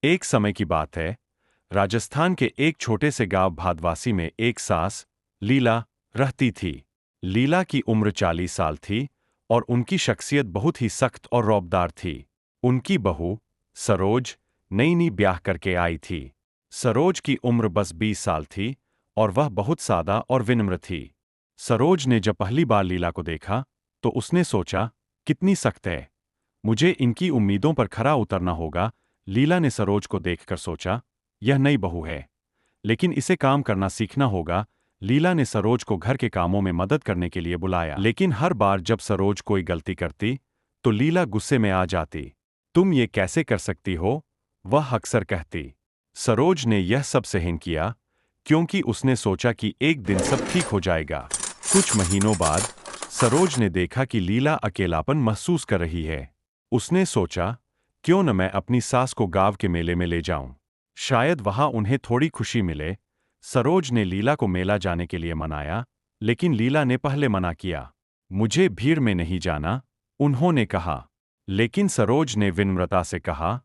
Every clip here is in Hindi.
एक समय की बात है, राजस्थान के एक छोटे से गांव भादवासी में एक सास, लीला, रहती थी। लीला की उम्र 40 साल थी और उनकी शख्सियत बहुत ही सख्त और रौबदार थी। उनकी बहू, सरोज, नई नई ब्याह करके आई थी। सरोज की उम्र बस 20 साल थी और वह बहुत सादा और विनम्र थी। सरोज ने जब पहली बार लीला को देखा, तो उसने सोचा, कितनी सख्त है, मुझे इनकी उम्मीदों पर खरा उतरना होगा। लीला ने सरोज को देखकर सोचा, यह नई बहू है, लेकिन इसे काम करना सीखना होगा। लीला ने सरोज को घर के कामों में मदद करने के लिए बुलाया, लेकिन हर बार जब सरोज कोई गलती करती, तो लीला गुस्से में आ जाती। तुम ये कैसे कर सकती हो? वह अक्सर कहती। सरोज ने यह सब सहन किया, क्योंकि उसने सोचा कि एक दिन सब ठीक हो जाएगा। कुछ महीनों बाद सरोज ने देखा कि लीला अकेलापन महसूस कर रही है। उसने सोचा, क्यों न मैं अपनी सास को गांव के मेले में ले जाऊं, शायद वहां उन्हें थोड़ी खुशी मिले। सरोज ने लीला को मेला जाने के लिए मनाया, लेकिन लीला ने पहले मना किया। मुझे भीड़ में नहीं जाना, उन्होंने कहा। लेकिन सरोज ने विनम्रता से कहा,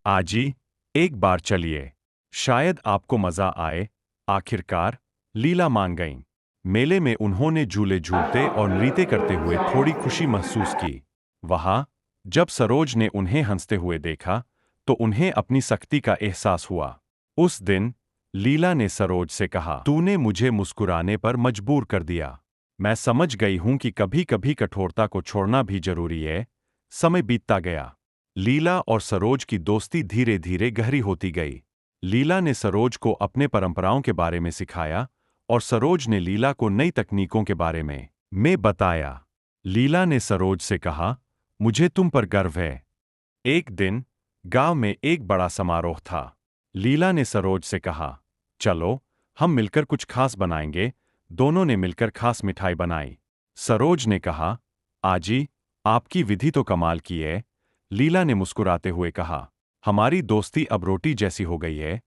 आजी, एक बार चलिए, शायद आपको मजा आए। आखिरकार लीला मान गईं। मेले में उन्होंने झूले झूलते और नृत्य करते हुए थोड़ी खुशी महसूस की। वहां जब सरोज ने उन्हें हंसते हुए देखा, तो उन्हें अपनी सख्ती का एहसास हुआ। उस दिन लीला ने सरोज से कहा, तूने मुझे मुस्कुराने पर मजबूर कर दिया। मैं समझ गई हूं कि कभी कभी कठोरता को छोड़ना भी जरूरी है। समय बीतता गया। लीला और सरोज की दोस्ती धीरे धीरे गहरी होती गई। लीला ने सरोज को अपने परंपराओं के बारे में सिखाया और सरोज ने लीला को नई तकनीकों के बारे में बताया। लीला ने सरोज से कहा, मुझे तुम पर गर्व है। एक दिन गांव में एक बड़ा समारोह था। लीला ने सरोज से कहा, चलो, हम मिलकर कुछ खास बनाएंगे। दोनों ने मिलकर खास मिठाई बनाई। सरोज ने कहा, आजी, आपकी विधि तो कमाल की है। लीला ने मुस्कुराते हुए कहा, हमारी दोस्ती अब रोटी जैसी हो गई है,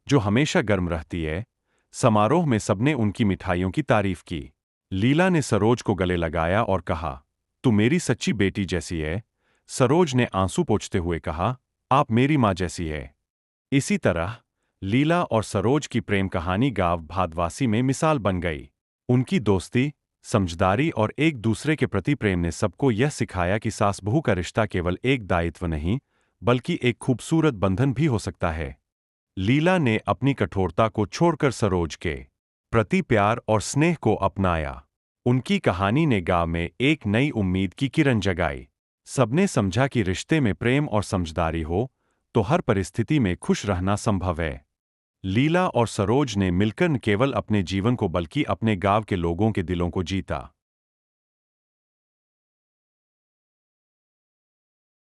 जो हमेशा गर्म रहती है। समारोह में सबने उनकी मिठाइयों की तारीफ की। लीला ने सरोज को गले लगाया और कहा, तू मेरी सच्ची बेटी जैसी है। सरोज ने आंसू पोंछते हुए कहा, आप मेरी माँ जैसी है। इसी तरह लीला और सरोज की प्रेम कहानी गांव भादवासी में मिसाल बन गई। उनकी दोस्ती, समझदारी और एक दूसरे के प्रति प्रेम ने सबको यह सिखाया कि सास बहू का रिश्ता केवल एक दायित्व नहीं, बल्कि एक खूबसूरत बंधन भी हो सकता है। लीला ने अपनी कठोरता को छोड़कर सरोज के प्रति प्यार और स्नेह को अपनाया। उनकी कहानी ने गांव में एक नई उम्मीद की किरण जगाई। सबने समझा कि रिश्ते में प्रेम और समझदारी हो, तो हर परिस्थिति में खुश रहना संभव है। लीला और सरोज ने मिलकर न केवल अपने जीवन को बल्कि अपने गांव के लोगों के दिलों को जीता।